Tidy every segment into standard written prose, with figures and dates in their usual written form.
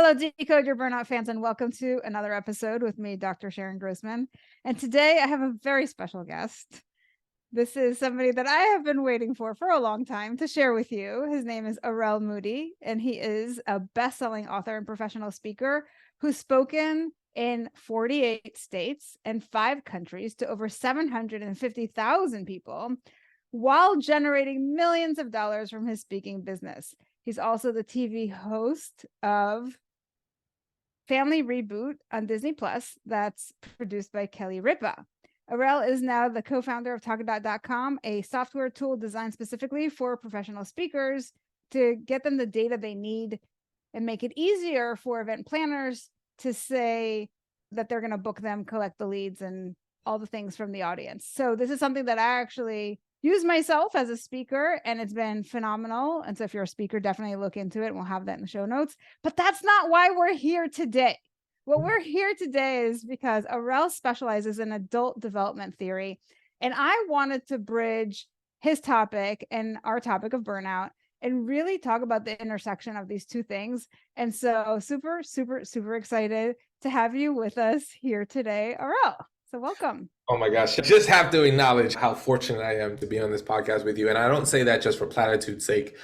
Hello, Decode your Burnout fans, and welcome to another episode with me, Dr. Sharon Grossman. And today I have a very special guest. This is somebody that I have been waiting for a long time to share with you. His name is Arel Moodie, and he is a best-selling author and professional speaker who's spoken in 48 states and 5 countries to over 750,000 people while generating millions of dollars from his speaking business. He's also the TV host of Family Reboot on Disney Plus that's produced by Kelly Ripa. Arel is now the co-founder of Talkabout.com, a software tool designed specifically for professional speakers to get them the data they need and make it easier for event planners to say that they're going to book them, collect the leads, and all the things from the audience. So this is something that I actually use myself as a speaker, and it's been phenomenal. And so if you're a speaker, definitely look into it. We'll have that in the show notes. But that's not why we're here today. What we're here today is because Arel specializes in adult development theory, and I wanted to bridge his topic and our topic of burnout and really talk about the intersection of these two things. And so super, super, super excited to have you with us here today, Arel. So welcome. Oh my gosh. I just have to acknowledge how fortunate I am to be on this podcast with you. And I don't say that just for platitude's sake.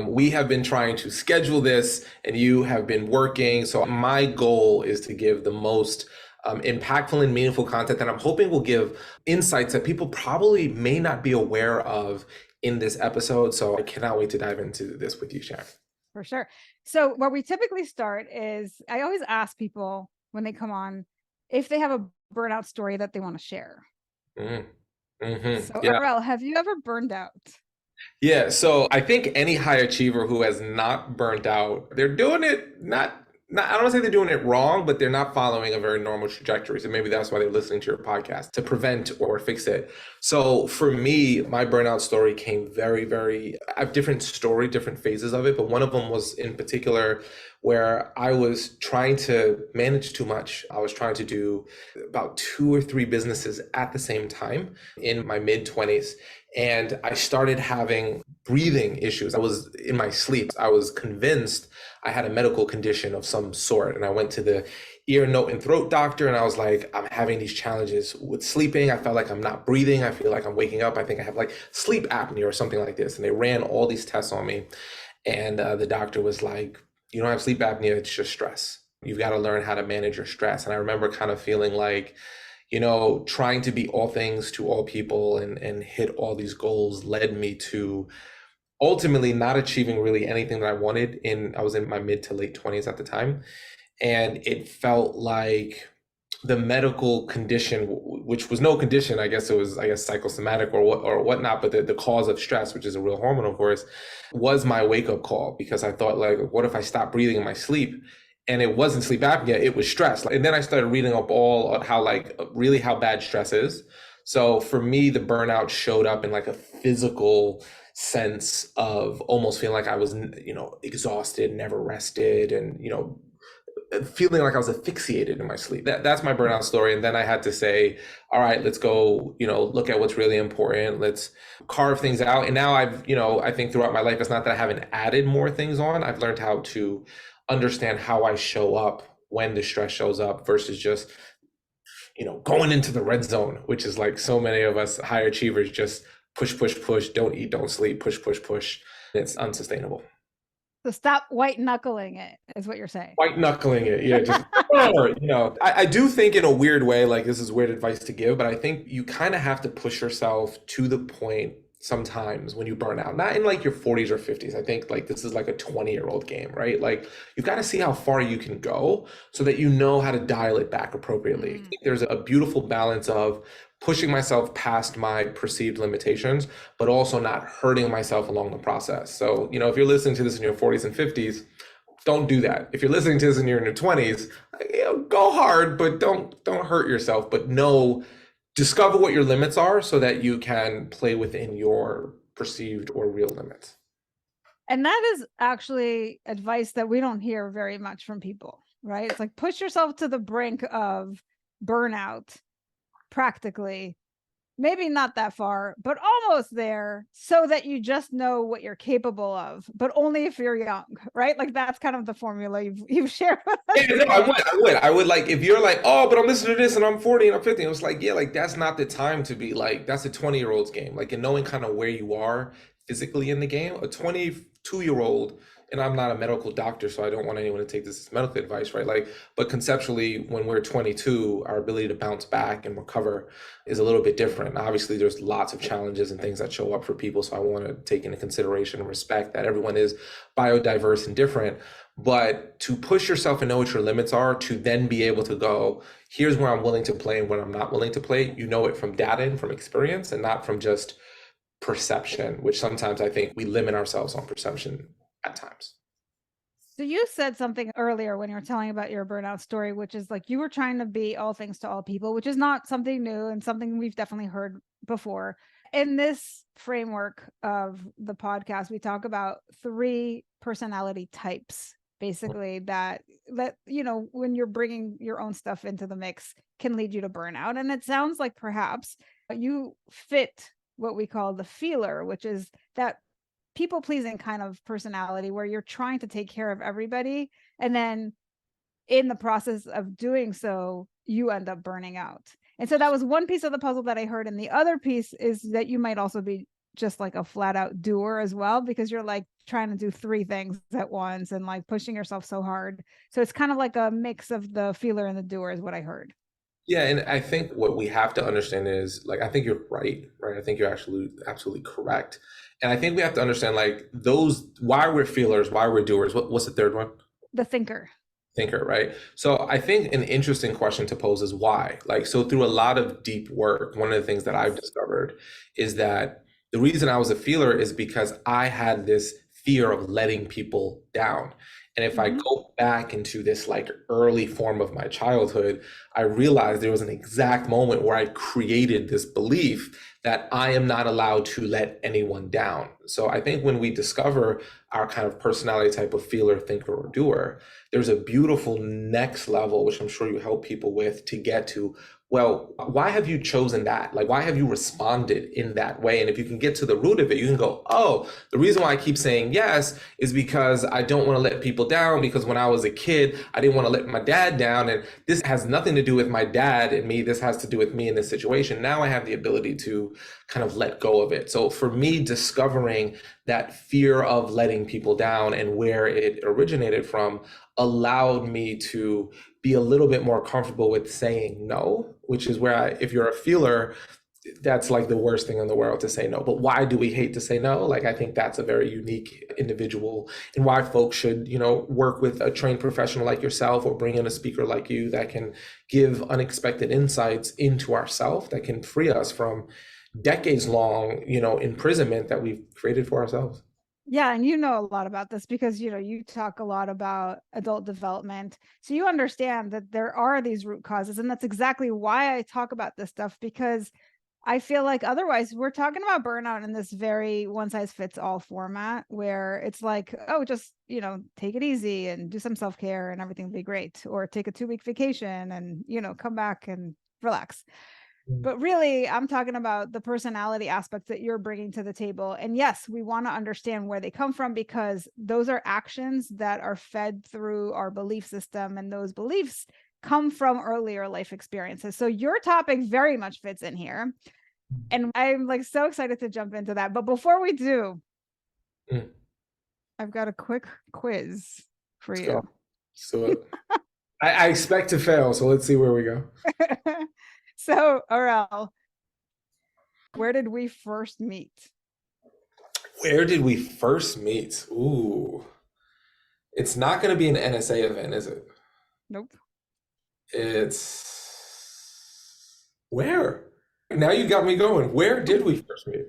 We have been trying to schedule this and you have been working. So my goal is to give the most impactful and meaningful content that I'm hoping will give insights that people probably may not be aware of in this episode. So I cannot wait to dive into this with you, Sharon. For sure. So where we typically start is I always ask people when they come on if they have a burnout story that they want to share. So Arel, have you ever burned out? Yeah, so I think any high achiever who has not burnt out, they're doing it not I don't want to say they're doing it wrong, but they're not following a very normal trajectory. So maybe that's why they're listening to your podcast to prevent or fix it. So for me, my burnout story came I have different phases of it, but one of them was in particular where I was trying to manage too much. I was trying to do about 2 or 3 businesses at the same time in my mid-20s. And I started having breathing issues. I was in my sleep. I was convinced I had a medical condition of some sort. And I went to the ear, nose, and throat doctor. And I was like, I'm having these challenges with sleeping. I felt like I'm not breathing. I feel like I'm waking up. I think I have like sleep apnea or something like this. And they ran all these tests on me. And the doctor was like, you don't have sleep apnea. It's just stress. You've got to learn how to manage your stress. And I remember kind of feeling like, trying to be all things to all people and hit all these goals led me to ultimately not achieving really anything that I wanted. I was in my mid to late 20s at the time. And it felt like the medical condition, which was no condition, I guess it was, psychosomatic or whatnot, but the cause of stress, which is a real hormone, of course, was my wake up call, because I thought, like, what if I stop breathing in my sleep? And it wasn't sleep apnea, it was stress. And then I started reading up all on how bad stress is. So for me, the burnout showed up in like a physical sense of almost feeling like I was, exhausted, never rested, and, feeling like I was asphyxiated in my sleep. That's my burnout story. And then I had to say, all right, let's go, look at what's really important. Let's carve things out. And now I think throughout my life, it's not that I haven't added more things on. I've learned how to understand how I show up when the stress shows up versus just, going into the red zone, which is like so many of us high achievers just push, don't eat, don't sleep, push. It's unsustainable. So stop white knuckling it is what you're saying. White knuckling it. Yeah. Just, I do think in a weird way, like this is weird advice to give, but I think you kind of have to push yourself to the point sometimes when you burn out, not in like your 40s or 50s. I think like this is like a 20-year-old game, right? Like you've got to see how far you can go so that you know how to dial it back appropriately. I think there's a beautiful balance of pushing myself past my perceived limitations, but also not hurting myself along the process. So, if you're listening to this in your 40s and 50s, don't do that. If you're listening to this and you're in your 20s, go hard, but don't hurt yourself. But discover what your limits are so that you can play within your perceived or real limits. And that is actually advice that we don't hear very much from people, right? It's like push yourself to the brink of burnout practically maybe not that far, but almost there, so that you just know what you're capable of, but only if you're young, right? Like that's kind of the formula you've shared with us Yeah, no, today. I would like if you're like, oh, but I'm listening to this and I'm 40 and I'm 50. I was like, yeah, like that's not the time to be like, that's a 20-year-old's game. Like, and knowing kind of where you are physically in the game, a 22-year-old, and I'm not a medical doctor, so I don't want anyone to take this as medical advice, right? Like, but conceptually, when we're 22, our ability to bounce back and recover is a little bit different. Obviously, there's lots of challenges and things that show up for people. So I want to take into consideration and respect that everyone is biodiverse and different. But to push yourself and know what your limits are, to then be able to go, here's where I'm willing to play and when I'm not willing to play, you know it from data and from experience and not from just perception, which sometimes I think we limit ourselves on perception at times. So you said something earlier when you were telling about your burnout story, which is like you were trying to be all things to all people, which is not something new and something we've definitely heard before. In this framework of the podcast, we talk about 3 personality types, basically, that when you're bringing your own stuff into the mix can lead you to burnout. And it sounds like perhaps you fit what we call the feeler, which is that people pleasing kind of personality where you're trying to take care of everybody. And then in the process of doing so, you end up burning out. And so that was one piece of the puzzle that I heard. And the other piece is that you might also be just like a flat out doer as well, because you're like trying to do 3 things at once and like pushing yourself so hard. So it's kind of like a mix of the feeler and the doer is what I heard. Yeah, and I think what we have to understand is like I think you're right, right? I think you're actually absolutely correct. And I think we have to understand like those why we're feelers, why we're doers. What's the third one? The thinker. Thinker, right? So I think an interesting question to pose is why. Like, so through a lot of deep work, one of the things that I've discovered is that the reason I was a feeler is because I had this fear of letting people down. And if I go back into this like early form of my childhood, I realized there was an exact moment where I created this belief that I am not allowed to let anyone down. So I think when we discover our kind of personality type of feeler, thinker, or doer, there's a beautiful next level, which I'm sure you help people with to get to, well, why have you chosen that? Like, why have you responded in that way? And if you can get to the root of it, you can go, oh, the reason why I keep saying yes is because I don't want to let people down, because when I was a kid, I didn't want to let my dad down. And this has nothing to do with my dad and me. This has to do with me in this situation. Now I have the ability to kind of let go of it. So for me, discovering that fear of letting people down and where it originated from allowed me to be a little bit more comfortable with saying no, which is where if you're a feeler, that's like the worst thing in the world to say no. But why do we hate to say no? Like, I think that's a very unique individual and why folks should, work with a trained professional like yourself or bring in a speaker like you that can give unexpected insights into ourselves that can free us from decades long, imprisonment that we've created for ourselves. Yeah, and you know a lot about this because you talk a lot about adult development. So you understand that there are these root causes, and that's exactly why I talk about this stuff, because I feel like otherwise we're talking about burnout in this very one size fits all format where it's like, oh, just, take it easy and do some self-care and everything will be great, or take a 2-week vacation and, come back and relax. But really, I'm talking about the personality aspects that you're bringing to the table. And yes, we want to understand where they come from, because those are actions that are fed through our belief system. And those beliefs come from earlier life experiences. So your topic very much fits in here. And I'm like so excited to jump into that. But before we do, Mm. I've got a quick quiz for Let's you. go. So I expect to fail. So let's see where we go. So, Arel, where did we first meet? Where did we first meet? Ooh, it's not going to be an NSA event, is it? Nope. It's where? Now you got me going. Where did we first meet?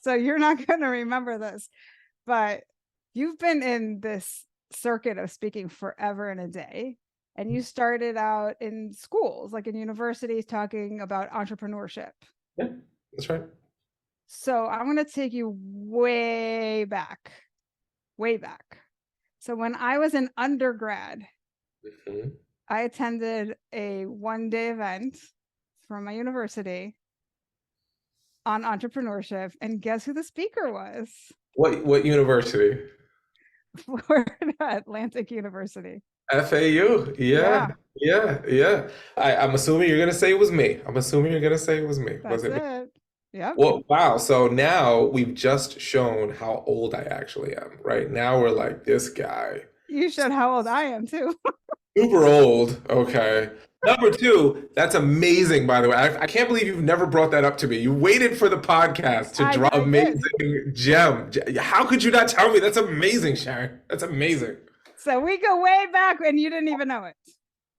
So you're not going to remember this, but you've been in this circuit of speaking forever and a day. And you started out in schools, like in universities, talking about entrepreneurship. Yeah, that's right. So I'm going to take you way back, way back. So when I was an undergrad, Mhm. I attended a one-day event from my university on entrepreneurship. And guess who the speaker was? What university? Florida Atlantic University. FAU. Yeah, Yeah. I'm assuming you're gonna say it was me. I'm assuming you're gonna say it was me. Was that's it me? it. Yep. Well, wow. So now we've just shown how old I actually am, right? Now we're like, this guy, You showed how old I am too. super old. Okay. Number two, that's amazing, by the way. I can't believe you've never brought that up to me. You waited for the podcast to drop I did. amazing gem. How could you not tell me? That's amazing, Sharon. That's amazing. So we go way back and you didn't even know it.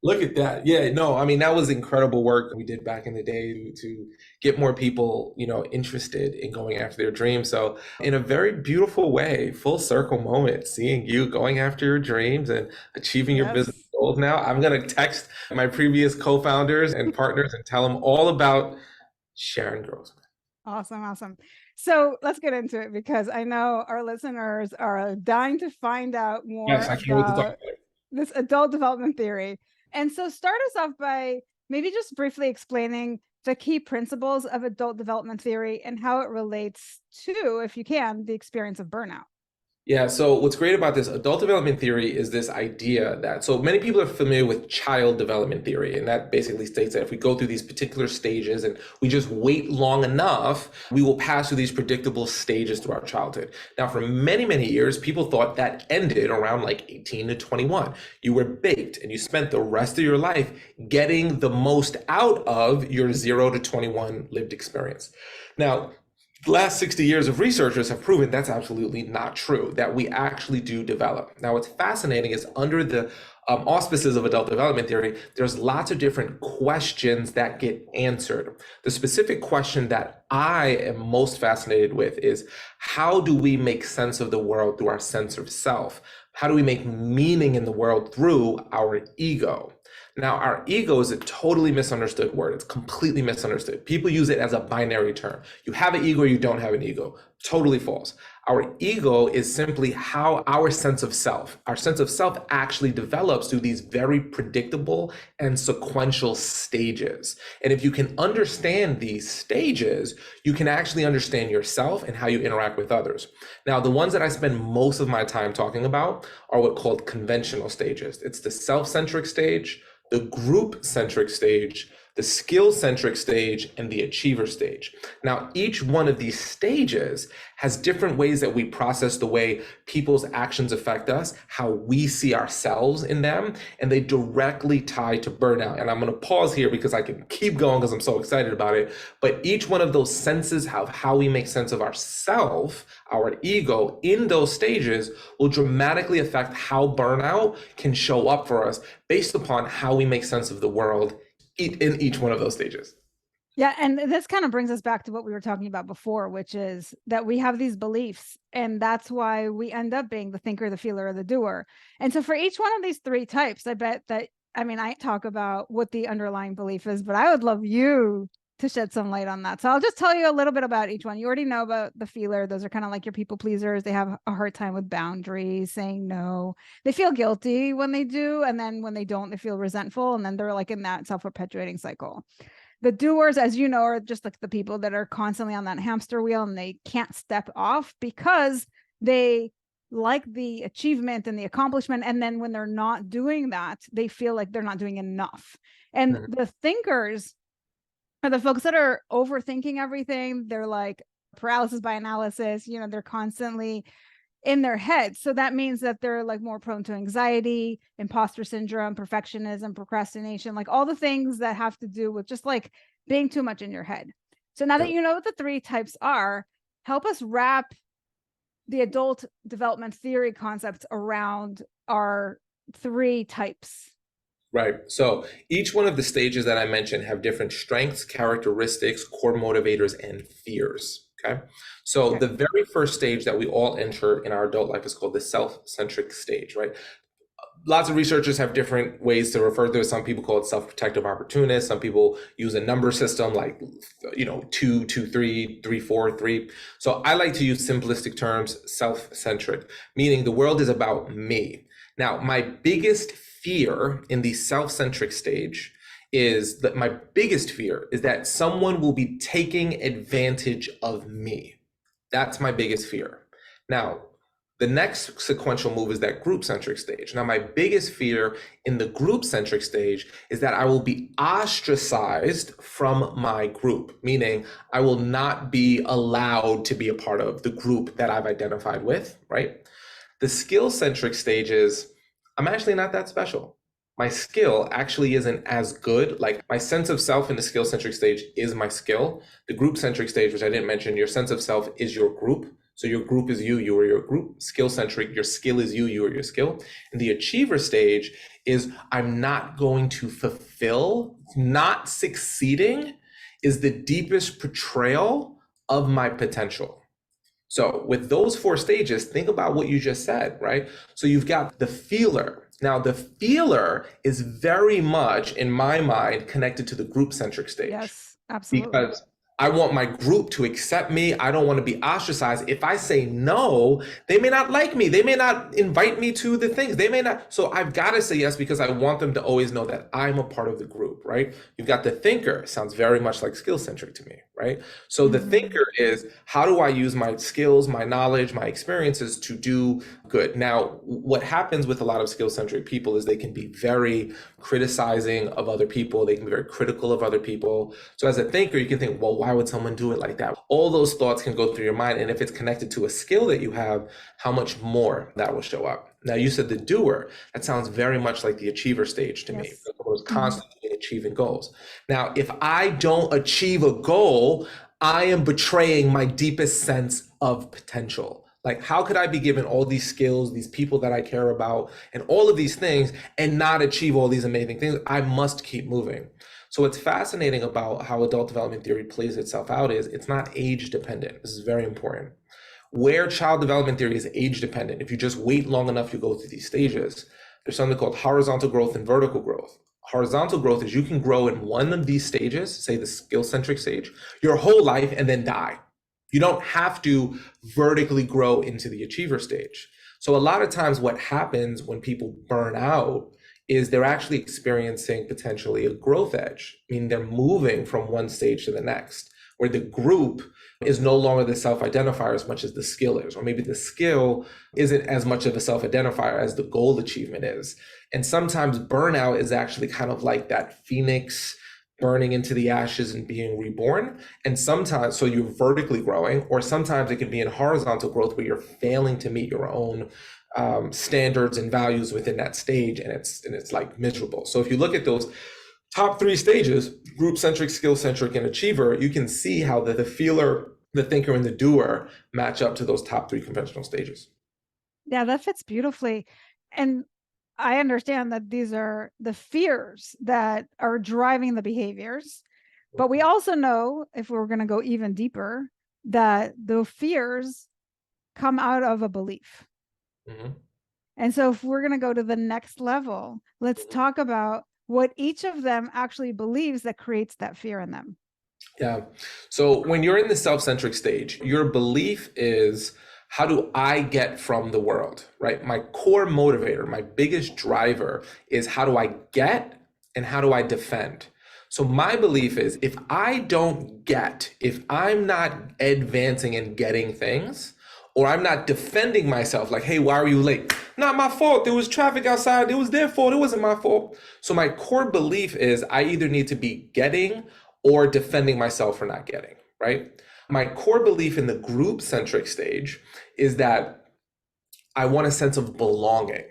Look at that. Yeah, no, I mean, that was incredible work we did back in the day to get more people, interested in going after their dreams. So, in a very beautiful way, full circle moment, seeing you going after your dreams and achieving your business Yes. goals now. I'm going to text my previous co-founders and partners and tell them all about Sharon Grossman. Awesome. So let's get into it because I know our listeners are dying to find out more Yes, I can't wait to talk about about it. this adult development theory. And so start us off by maybe just briefly explaining the key principles of adult development theory and how it relates to, if you can, the experience of burnout. Yeah, so what's great about this adult development theory is this idea that, so many people are familiar with child development theory, and that basically states that if we go through these particular stages and we just wait long enough, we will pass through these predictable stages through our childhood. Now, for many, many years, people thought that ended around like 18 to 21. You were baked and you spent the rest of your life getting the most out of your 0 to 21 lived experience. Now, the last 60 years of researchers have proven that's absolutely not true, that we actually do develop. Now, what's fascinating is under the auspices of adult development theory, there's lots of different questions that get answered. The specific question that I am most fascinated with is, how do we make sense of the world through our sense of self? How do we make meaning in the world through our ego? Now, our ego is a totally misunderstood word. It's completely misunderstood. People use it as a binary term. You have an ego or you don't have an ego. Totally false. Our ego is simply how our sense of self actually develops through these very predictable and sequential stages. And if you can understand these stages, you can actually understand yourself and how you interact with others. Now, the ones that I spend most of my time talking about are what called conventional stages. It's the self-centric stage, the group-centric stage, the skill-centric stage, and the achiever stage. Now, each one of these stages has different ways that we process the way people's actions affect us, how we see ourselves in them, and they directly tie to burnout. And I'm going to pause here because I can keep going because I'm so excited about it. But each one of those senses of how we make sense of ourself, our ego, in those stages will dramatically affect how burnout can show up for us based upon how we make sense of the world in each one of those stages. Yeah. And this kind of brings us back to what we were talking about before, which is that we have these beliefs, and that's why we end up being the thinker, the feeler, or the doer. And so for each one of these three types, I bet that, I talk about what the underlying belief is, but I would love you to shed some light on that. So I'll just tell you a little bit about each one. You already know about the feeler. Those are kind of like your people pleasers. They have a hard time with boundaries, saying no. They feel guilty when they do. And then when they don't, they feel resentful. And then they're like in that self-perpetuating cycle. The doers, as you know, are just like the people that are constantly on that hamster wheel and they can't step off because they like the achievement and the accomplishment. And then when they're not doing that, they feel like they're not doing enough. And the thinkers are the folks that are overthinking everything. They're like paralysis by analysis, they're constantly in their head. So that means that they're like more prone to anxiety, imposter syndrome, perfectionism, procrastination, like all the things that have to do with just like being too much in your head. So now that you know what the three types are, help us wrap the adult development theory concepts around our three types. Right. So each one of the stages that I mentioned have different strengths, characteristics, core motivators, and fears. Okay. So the very first stage that we all enter in our adult life is called the self-centric stage, right? Lots of researchers have different ways to refer to it. Some people call it self-protective opportunist. Some people use a number system like, 2, 2, 3, 3, 4, 3. So I like to use simplistic terms, self-centric, meaning the world is about me. Now, my biggest fear in the self-centric stage is that my biggest fear is that someone will be taking advantage of me. That's my biggest fear. Now, the next sequential move is that group-centric stage. Now, my biggest fear in the group-centric stage is that I will be ostracized from my group, meaning I will not be allowed to be a part of the group that I've identified with, right? The skill-centric stage is, I'm actually not that special. My skill actually isn't as good. Like my sense of self in the skill-centric stage is my skill. The group-centric stage, which I didn't mention, your sense of self is your group. So your group is you, you are your group. Skill-centric, your skill is you, you are your skill. And the achiever stage is I'm not going to fulfill, not succeeding is the deepest portrayal of my potential. So with those 4 stages, think about what you just said, right? So you've got the feeler. Now the feeler is very much, in my mind, connected to the group-centric stage. Yes, absolutely. Because I want my group to accept me. I don't want to be ostracized. If I say no, they may not like me. They may not invite me to the things. They may not. So I've got to say yes because I want them to always know that I'm a part of the group, right? You've got the thinker. Sounds very much like skill-centric to me, right? So the thinker is, how do I use my skills, my knowledge, my experiences to do good? Now, what happens with a lot of skill-centric people is they can be very criticizing of other people. They can be very critical of other people. So as a thinker, you can think, well, why would someone do it like that? All those thoughts can go through your mind. And if it's connected to a skill that you have, how much more that will show up. Now, you said the doer. That sounds very much like the achiever stage to me. I was constantly achieving goals. Now, if I don't achieve a goal, I am betraying my deepest sense of potential. Like, how could I be given all these skills, these people that I care about, and all of these things, and not achieve all these amazing things? I must keep moving. So what's fascinating about how adult development theory plays itself out is it's not age dependent. This is very important. Where child development theory is age dependent, if you just wait long enough, you go through these stages. There's something called horizontal growth and vertical growth. Horizontal growth is you can grow in one of these stages, say the skill-centric stage, your whole life and then die. You don't have to vertically grow into the achiever stage. So a lot of times what happens when people burn out is they're actually experiencing potentially a growth edge. I mean, they're moving from one stage to the next, where the group is no longer the self-identifier as much as the skill is, or maybe the skill isn't as much of a self-identifier as the goal achievement is. And sometimes burnout is actually kind of like that phoenix burning into the ashes and being reborn. And sometimes, so you're vertically growing, or sometimes it can be in horizontal growth where you're failing to meet your own standards and values within that stage, and it's like miserable. So if you look at those top 3 stages, group-centric, skill-centric, and achiever, you can see how the feeler, the thinker, and the doer match up to those top 3 conventional stages. Yeah, that fits beautifully. And I understand that these are the fears that are driving the behaviors. But we also know, if we're going to go even deeper, that the fears come out of a belief. And so if we're going to go to the next level, let's talk about what each of them actually believes that creates that fear in them. Yeah. So when you're in the self-centric stage, your belief is, how do I get from the world, right? My core motivator, my biggest driver is how do I get and how do I defend? So my belief is if I don't get, if I'm not advancing and getting things, or I'm not defending myself, like, hey, why are you late? Not my fault. There was traffic outside. It was their fault. It wasn't my fault. So my core belief is I either need to be getting or defending myself for not getting, right? My core belief in the group-centric stage is that I want a sense of belonging.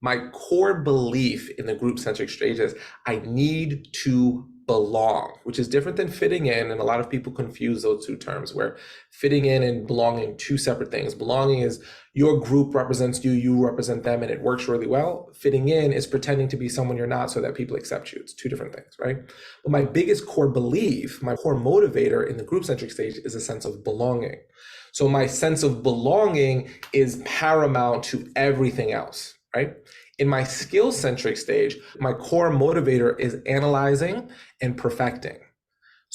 My core belief in the group-centric stage is I need to belong, which is different than fitting in. And a lot of people confuse those 2 terms, where fitting in and belonging, 2 separate things. Belonging is your group represents you, you represent them, and it works really well. Fitting in is pretending to be someone you're not so that people accept you. It's 2 different things, right? But my biggest core belief, my core motivator in the group-centric stage is a sense of belonging. So my sense of belonging is paramount to everything else, right? In my skill-centric stage, my core motivator is analyzing and perfecting.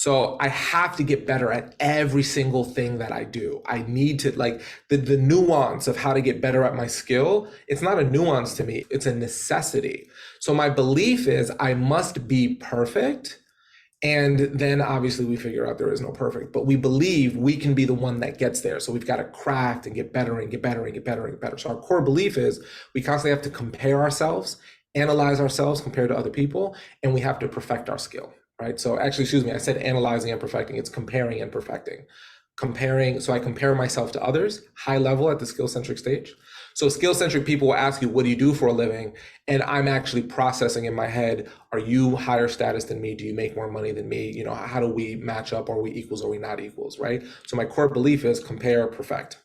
So I have to get better at every single thing that I do. I need to like the nuance of how to get better at my skill. It's not a nuance to me, it's a necessity. So my belief is I must be perfect. And then obviously we figure out there is no perfect, but we believe we can be the one that gets there. So we've got to craft and get better and get better and get better and get better. So our core belief is we constantly have to compare ourselves, analyze ourselves compared to other people, and we have to perfect our skill, right? So actually, excuse me, I said analyzing and perfecting. It's comparing and perfecting. Comparing, so I compare myself to others, high level at the skill-centric stage. So skill-centric people will ask you, what do you do for a living? And I'm actually processing in my head, are you higher status than me? Do you make more money than me? You know, how do we match up? Are we equals? Are we not equals, right? So my core belief is compare, perfect.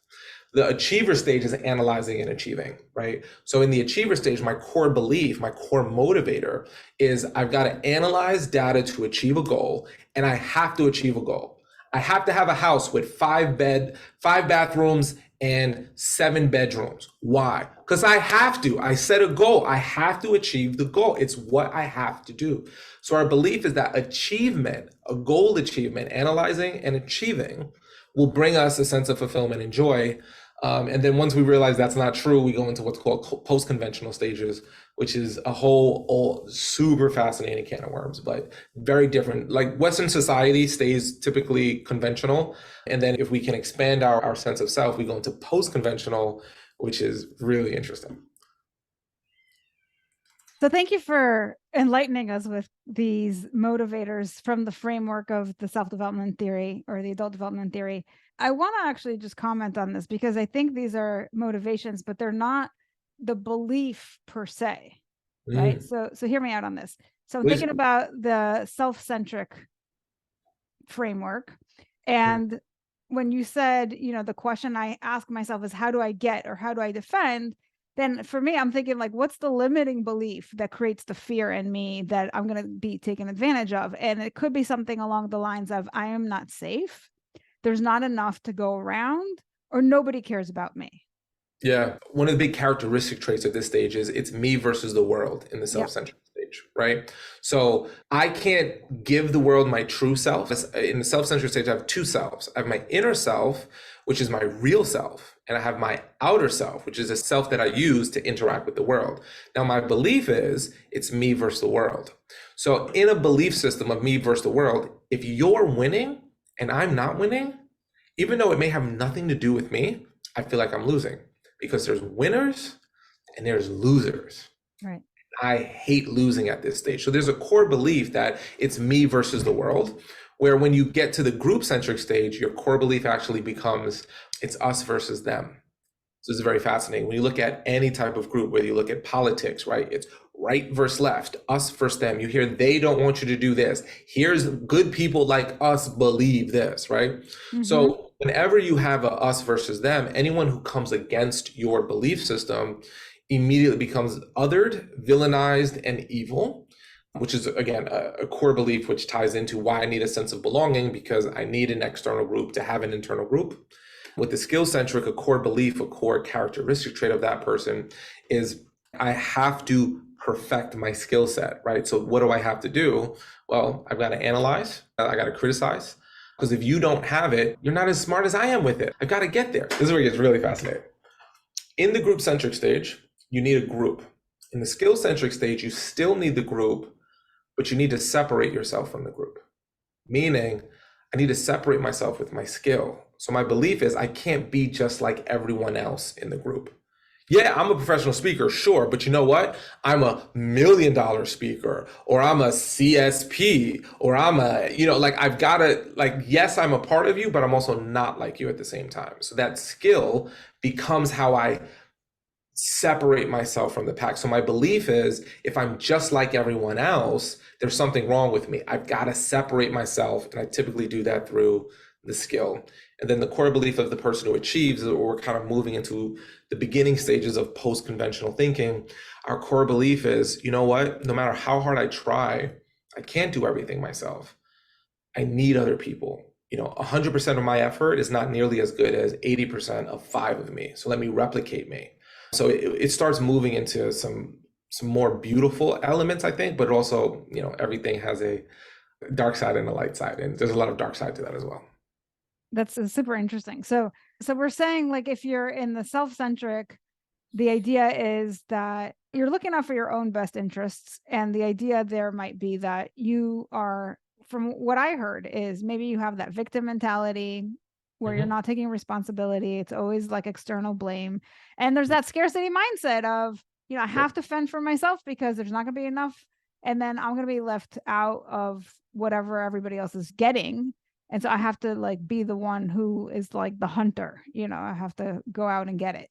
The achiever stage is analyzing and achieving, right? So in the achiever stage, my core belief, my core motivator is I've got to analyze data to achieve a goal, and I have to achieve a goal. I have to have a house with 5 bathrooms and 7 bedrooms. Why? Because I have to. I set a goal. I have to achieve the goal. It's what I have to do. So our belief is that achievement, a goal achievement, analyzing and achieving will bring us a sense of fulfillment and joy. And then once we realize that's not true, we go into what's called post-conventional stages, which is a whole super fascinating can of worms, but very different. Like Western society stays typically conventional. And then if we can expand our sense of self, we go into post-conventional, which is really interesting. So thank you for enlightening us with these motivators from the framework of the self-development theory or the adult development theory. I want to actually just comment on this because I think these are motivations, but they're not the belief per se, right? So hear me out on this. So I'm thinking about the self-centric framework. And when you said, you know, the question I ask myself is how do I get or how do I defend? Then for me, I'm thinking like, what's the limiting belief that creates the fear in me that I'm going to be taken advantage of? And it could be something along the lines of, I am not safe. There's not enough to go around, or nobody cares about me. Yeah. One of the big characteristic traits at this stage is it's me versus the world in the self-centered stage, right? So I can't give the world my true self. In the self-centered stage, I have 2 selves. I have my inner self, which is my real self, and I have my outer self, which is a self that I use to interact with the world. Now, my belief is it's me versus the world. So in a belief system of me versus the world, if you're winning and I'm not winning, even though it may have nothing to do with me, I feel like I'm losing. Because there's winners and there's losers. Right. I hate losing at this stage. So there's a core belief that it's me versus the world, where when you get to the group-centric stage, your core belief actually becomes it's us versus them. So this is very fascinating. When you look at any type of group, whether you look at politics, right? It's right versus left, us versus them. You hear they don't want you to do this. Here's good people like us believe this, right? So whenever you have a us versus them, anyone who comes against your belief system immediately becomes othered, villainized, and evil, which is, again, a core belief which ties into why I need a sense of belonging, because I need an external group to have an internal group. With the skill-centric, a core belief, a core characteristic trait of that person is I have to perfect my skill set, right? So what do I have to do? Well, I've got to analyze, I got to criticize, because if you don't have it, you're not as smart as I am with it. I've got to get there. This is where it gets really fascinating. In the group-centric stage, you need a group. In the skill-centric stage, you still need the group, but you need to separate yourself from the group. Meaning, I need to separate myself with my skill. So my belief is I can't be just like everyone else in the group. Yeah, I'm a professional speaker, sure, but you know what? I'm a $1 million speaker, or I'm a CSP, or I'm a, like I've got to, like, yes, I'm a part of you, but I'm also not like you at the same time. So that skill becomes how I separate myself from the pack. So my belief is if I'm just like everyone else, there's something wrong with me. I've got to separate myself. And I typically do that through the skill. And then the core belief of the person who achieves, or we're kind of moving into the beginning stages of post-conventional thinking. Our core belief is, you know what, no matter how hard I try, I can't do everything myself. I need other people. 100% of my effort is not nearly as good as 80% of 5 of me. So let me replicate me. So it starts moving into some more beautiful elements, I think, but also, everything has a dark side and a light side. And there's a lot of dark side to that as well. That's super interesting. So we're saying, like, if you're in the self-centric, the idea is that you're looking out for your own best interests. And the idea there might be that you are, from what I heard, is maybe you have that victim mentality where you're not taking responsibility. It's always like external blame. And there's that scarcity mindset of, I have to fend for myself because there's not going to be enough. And then I'm going to be left out of whatever everybody else is getting. And so I have to like be the one who is like the hunter, I have to go out and get it.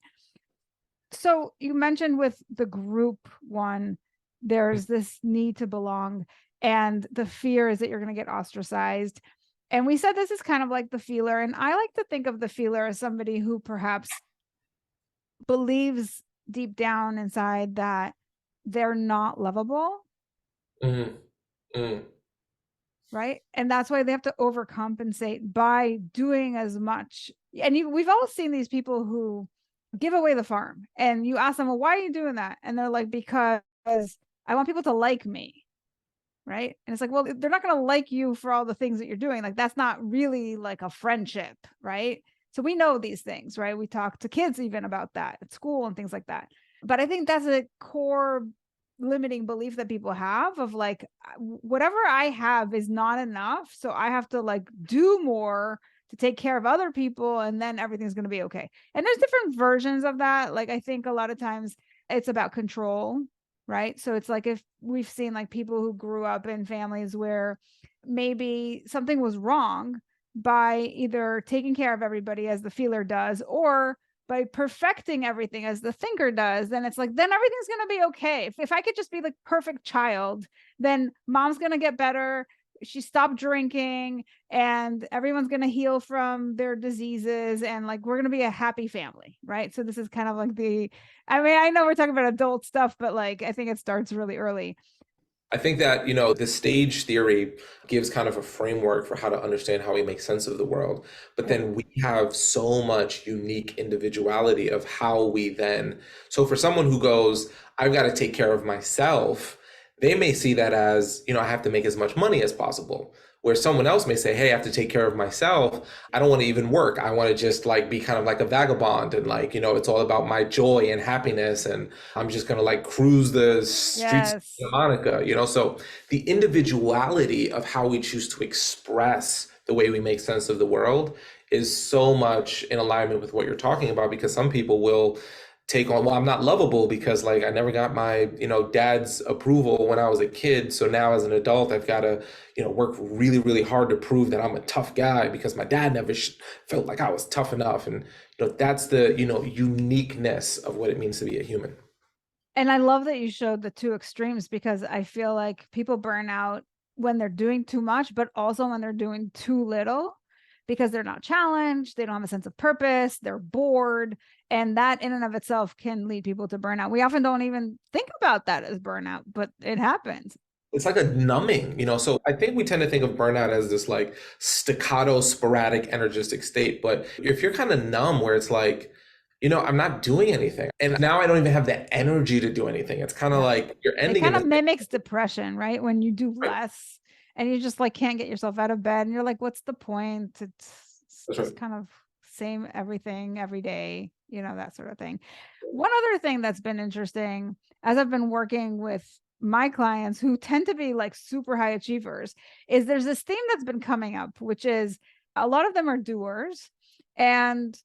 So you mentioned with the group one, there's this need to belong, and the fear is that you're going to get ostracized. And we said this is kind of like the feeler. And I like to think of the feeler as somebody who perhaps believes deep down inside that they're not lovable. Mm-hmm. Mm-hmm. Right. And that's why they have to overcompensate by doing as much. And we've all seen these people who give away the farm, and you ask them, well, why are you doing that? And they're like, because I want people to like me. Right. And it's like, well, they're not going to like you for all the things that you're doing. Like, that's not really like a friendship. Right. So we know these things, right? We talk to kids even about that at school and things like that. But I think that's a core limiting belief that people have of like, whatever I have is not enough. So I have to like do more to take care of other people, and then everything's going to be okay. And there's different versions of that. Like, I think a lot of times it's about control, right? So it's like, if we've seen like people who grew up in families where maybe something was wrong, by either taking care of everybody as the feeler does, or by perfecting everything as the thinker does, then it's like, then everything's going to be okay. If I could just be the perfect child, then mom's going to get better. She stopped drinking, and everyone's going to heal from their diseases, and like, we're going to be a happy family. Right. So this is kind of like I know we're talking about adult stuff, but like, I think it starts really early. I think that, the stage theory gives kind of a framework for how to understand how we make sense of the world. But then we have so much unique individuality of how we then. So for someone who goes, I've got to take care of myself, they may see that as, I have to make as much money as possible. Where someone else may say, hey, I have to take care of myself. I don't want to even work. I want to just like be kind of like a vagabond, and like, it's all about my joy and happiness. And I'm just going to like cruise the streets of Yes. Santa Monica. So the individuality of how we choose to express the way we make sense of the world is so much in alignment with what you're talking about, because some people will take on, well, I'm not lovable because like I never got my, dad's approval when I was a kid. So now as an adult, I've got to, work really, really hard to prove that I'm a tough guy because my dad never felt like I was tough enough. And, that's the, uniqueness of what it means to be a human. And I love that you showed the two extremes, because I feel like people burn out when they're doing too much, but also when they're doing too little, because they're not challenged, they don't have a sense of purpose, they're bored. And that in and of itself can lead people to burnout. We often don't even think about that as burnout, but it happens. It's like a numbing, so I think we tend to think of burnout as this like staccato, sporadic, energistic state. But if you're kind of numb, where it's like, I'm not doing anything, and now I don't even have the energy to do anything. It's kind of like you're It ending kind in of mimics depression, right? When you do right. less and you just like can't get yourself out of bed, and you're like, what's the point? It's That's just right. kind of same everything every day, that sort of thing. One other thing that's been interesting as I've been working with my clients who tend to be like super high achievers is there's this theme that's been coming up, which is a lot of them are doers, and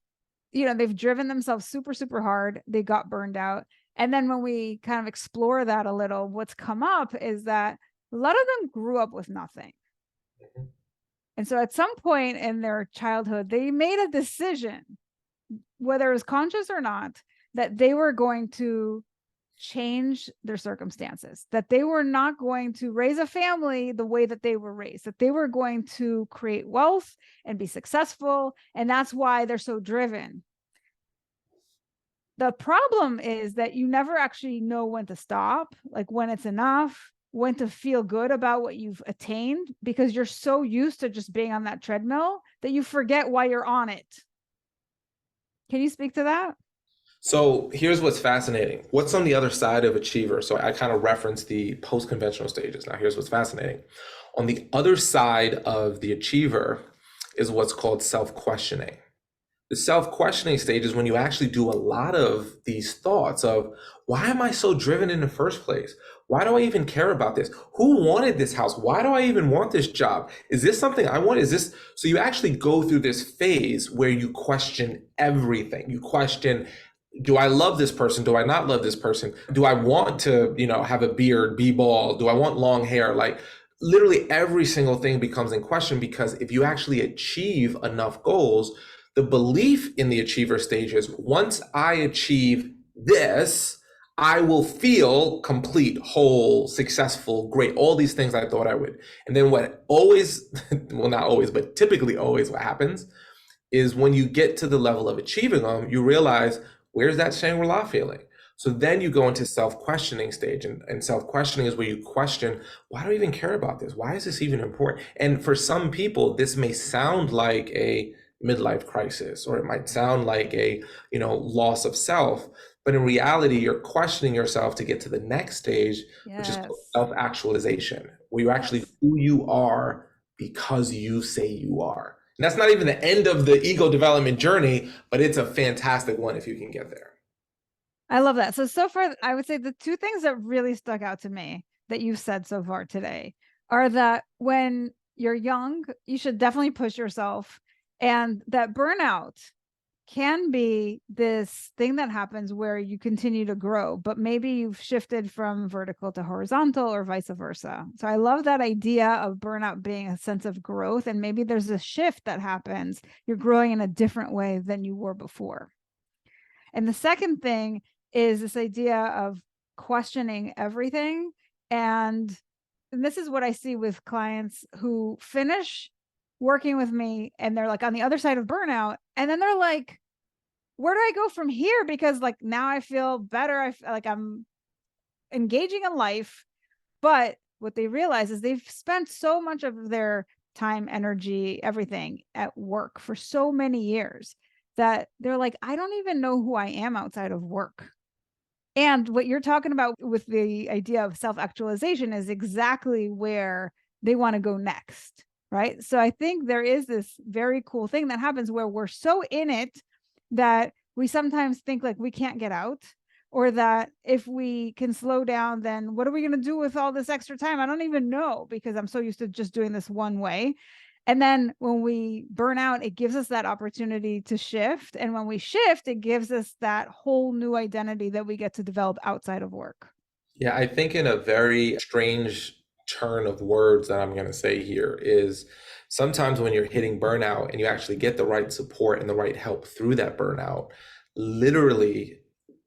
they've driven themselves super, super hard. They got burned out. And then when we kind of explore that a little, what's come up is that a lot of them grew up with nothing. Mhm. And so at some point in their childhood, they made a decision, whether it was conscious or not, that they were going to change their circumstances, that they were not going to raise a family the way that they were raised, that they were going to create wealth and be successful. And that's why they're so driven. The problem is that you never actually know when to stop, like when it's enough, when to feel good about what you've attained, because you're so used to just being on that treadmill that you forget why you're on it. Can you speak to that? So here's what's fascinating. What's on the other side of achiever? So I kind of referenced the post-conventional stages. Now here's what's fascinating. On the other side of the achiever is what's called self-questioning. The self-questioning stage is when you actually do a lot of these thoughts of, why am I so driven in the first place? Why do I even care about this? Who wanted this house? Why do I even want this job? Is this something I want? Is this? So you actually go through this phase where you question everything. You question, do I love this person? Do I not love this person? Do I want to, have a beard, be bald? Do I want long hair? Like literally every single thing becomes in question, because if you actually achieve enough goals, the belief in the achiever stage is, once I achieve this, I will feel complete, whole, successful, great, all these things I thought I would. And then what always, well, not always, but typically always what happens is when you get to the level of achieving them, you realize, where's that Shangri-La feeling? So then you go into self-questioning stage, and self-questioning is where you question, why do I even care about this? Why is this even important? And for some people, this may sound like a midlife crisis, or it might sound like a, loss of self, but in reality, you're questioning yourself to get to the next stage, which is called self-actualization, where you're actually who you are because you say you are. And that's not even the end of the ego development journey, but it's a fantastic one if you can get there. I love that. So far, I would say the two things that really stuck out to me that you've said so far today are that when you're young, you should definitely push yourself, and that burnout can be this thing that happens where you continue to grow, but maybe you've shifted from vertical to horizontal or vice versa. So I love that idea of burnout being a sense of growth. And maybe there's a shift that happens. You're growing in a different way than you were before. And the second thing is this idea of questioning everything. And this is what I see with clients who finish working with me and they're like on the other side of burnout. And then they're like, where do I go from here? Because like now I feel better. I feel like I'm engaging in life. But what they realize is they've spent so much of their time, energy, everything at work for so many years that they're like, I don't even know who I am outside of work. And what you're talking about with the idea of self-actualization is exactly where they want to go next, right? So I think there is this very cool thing that happens where we're so in it that we sometimes think like we can't get out, or that if we can slow down, then what are we going to do with all this extra time? I don't even know, because I'm so used to just doing this one way. And then when we burn out, it gives us that opportunity to shift. And when we shift, it gives us that whole new identity that we get to develop outside of work. Yeah, I think in a very strange turn of words that I'm going to say here is, sometimes when you're hitting burnout and you actually get the right support and the right help through that burnout, literally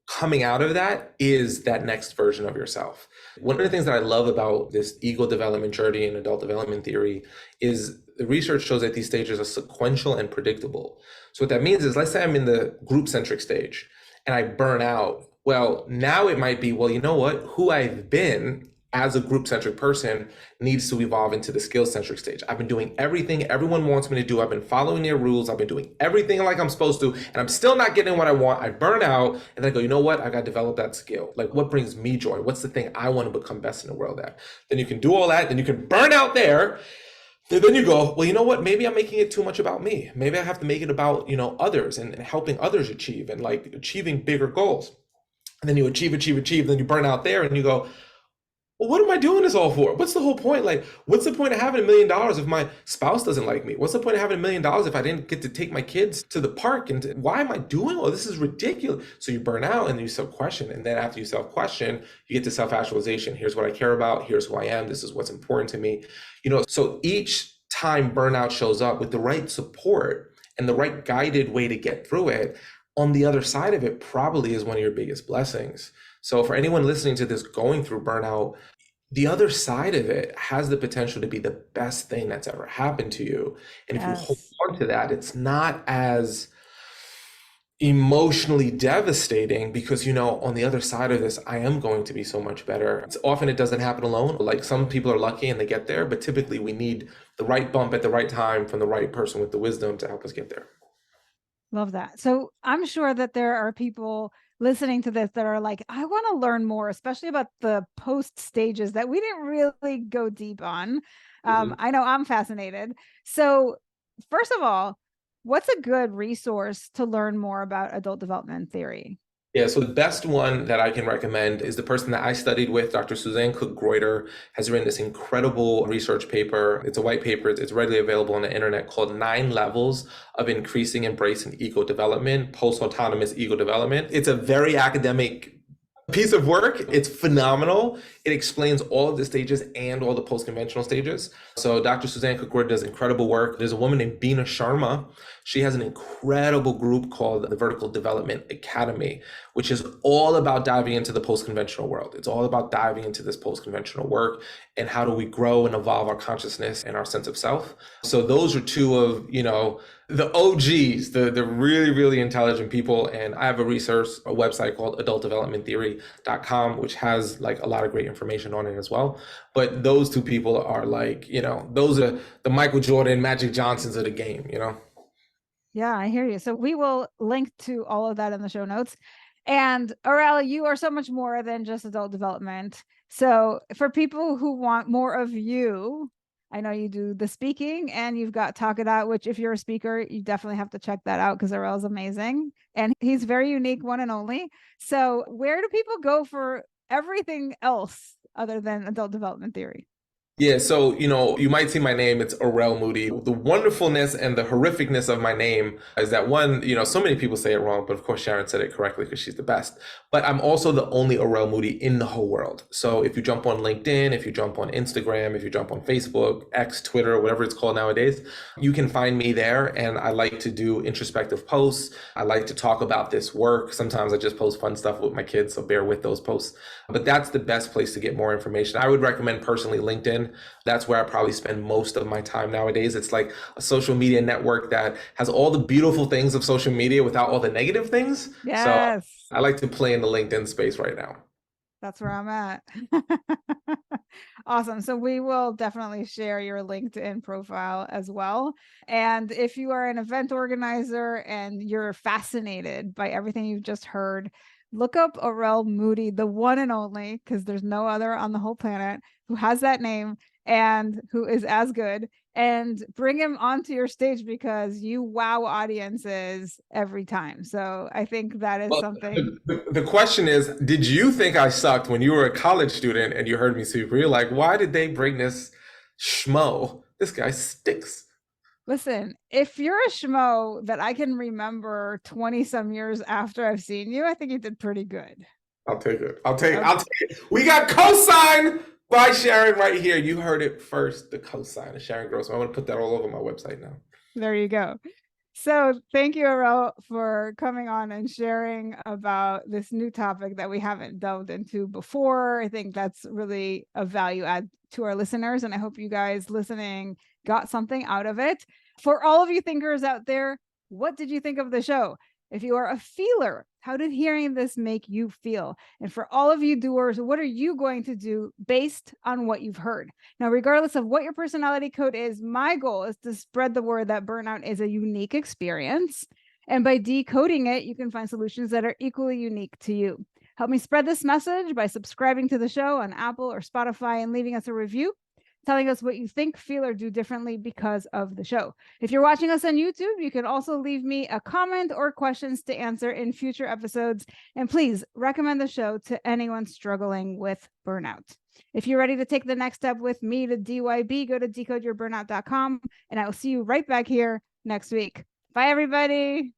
coming out of that is that next version of yourself. One of the things that I love about this ego development journey and adult development theory is the research shows that these stages are sequential and predictable. So what that means is, let's say I'm in the group centric stage and I burn out. Well, now it might be, well, you know what? Who I've been as a group centric person needs to evolve into the skill centric stage. I've been doing everything everyone wants me to do. I've been following their rules. I've been doing everything like I'm supposed to, and I'm still not getting what I want. I burn out, and then I go, you know what? I got to develop that skill. Like, what brings me joy? What's the thing I want to become best in the world at? Then you can do all that. Then you can burn out there. Then you go, well, you know what? Maybe I'm making it too much about me. Maybe I have to make it about, others and helping others achieve and like achieving bigger goals. And then you achieve, then you burn out there and you go, well, what am I doing this all for? What's the whole point? Like, what's the point of having $1 million if my spouse doesn't like me? What's the point of having $1 million if I didn't get to take my kids to the park? And why am I doing all this? Is ridiculous. So you burn out and you self-question. And then after you self-question, you get to self-actualization. Here's what I care about. Here's who I am. This is what's important to me. So each time burnout shows up with the right support and the right guided way to get through it, on the other side of it probably is one of your biggest blessings. So for anyone listening to this going through burnout, the other side of it has the potential to be the best thing that's ever happened to you. And if you hold on to that, it's not as emotionally devastating because, on the other side of this, I am going to be so much better. It doesn't happen alone. Like, some people are lucky and they get there, but typically we need the right bump at the right time from the right person with the wisdom to help us get there. Love that. So I'm sure that there are people listening to this that are like, I want to learn more, especially about the post stages that we didn't really go deep on. I know I'm fascinated. So first of all, what's a good resource to learn more about adult development theory? Yeah, so the best one that I can recommend is the person that I studied with, Dr. Suzanne Cook-Greuter, has written this incredible research paper. It's a white paper. It's readily available on the internet called 9 Levels of Increasing Embrace and Ego Development, Post-Autonomous Ego Development. It's a very academic piece of work. It's phenomenal. It explains all of the stages and all the post-conventional stages. So Dr. Suzanne Cook does incredible work. There's a woman named Beena Sharma. She has an incredible group called the Vertical Development Academy, which is all about diving into the post-conventional world. It's all about diving into this post-conventional work and how do we grow and evolve our consciousness and our sense of self. So those are two of, the OGs, the really, really intelligent people. And I have a website called adultdevelopmenttheory.com, which has like a lot of great information on it as well. But those two people are like, those are the Michael Jordan, Magic Johnsons of the game, Yeah, I hear you. So we will link to all of that in the show notes. And Arel, you are so much more than just adult development. So for people who want more of you, I know you do the speaking and you've got Talk It Out, which if you're a speaker, you definitely have to check that out because Arel's amazing. And he's very unique, one and only. So where do people go for everything else other than adult development theory? Yeah, so, you might see my name, it's Arel Moodie. The wonderfulness and the horrificness of my name is that one, so many people say it wrong, but of course Sharon said it correctly because she's the best. But I'm also the only Arel Moodie in the whole world. So if you jump on LinkedIn, if you jump on Instagram, if you jump on Facebook, X, Twitter, whatever it's called nowadays, you can find me there. And I like to do introspective posts. I like to talk about this work. Sometimes I just post fun stuff with my kids, so bear with those posts. But that's the best place to get more information. I would recommend personally LinkedIn. That's where I probably spend most of my time nowadays. It's like a social media network that has all the beautiful things of social media without all the negative things. Yes. So I like to play in the LinkedIn space right now. That's where I'm at. Awesome. So we will definitely share your LinkedIn profile as well. And if you are an event organizer and you're fascinated by everything you've just heard, look up Arel Moodie, the one and only, because there's no other on the whole planet who has that name and who is as good, and bring him onto your stage because you wow audiences every time. So I think that is something. The question is, did you think I sucked when you were a college student and you heard me speak? You're like, why did they bring this schmo? This guy stinks. Listen, if you're a schmo that I can remember 20 some years after I've seen you, I think you did pretty good. I'll take it. I'll take it. We got cosign by Sharon right here. You heard it first, the cosign of Sharon Grossman. I want to put that all over my website now. There you go. So thank you, Arel, for coming on and sharing about this new topic that we haven't delved into before. I think that's really a value add to our listeners, and I hope you guys listening got something out of it. For all of you thinkers out there, what did you think of the show? If you are a feeler, how did hearing this make you feel? And for all of you doers, what are you going to do based on what you've heard? Now, regardless of what your personality code is, my goal is to spread the word that burnout is a unique experience. And by decoding it, you can find solutions that are equally unique to you. Help me spread this message by subscribing to the show on Apple or Spotify and leaving us a review, telling us what you think, feel, or do differently because of the show. If you're watching us on YouTube, you can also leave me a comment or questions to answer in future episodes. And please recommend the show to anyone struggling with burnout. If you're ready to take the next step with me to DYB, go to decodeyourburnout.com, and I will see you right back here next week. Bye, everybody.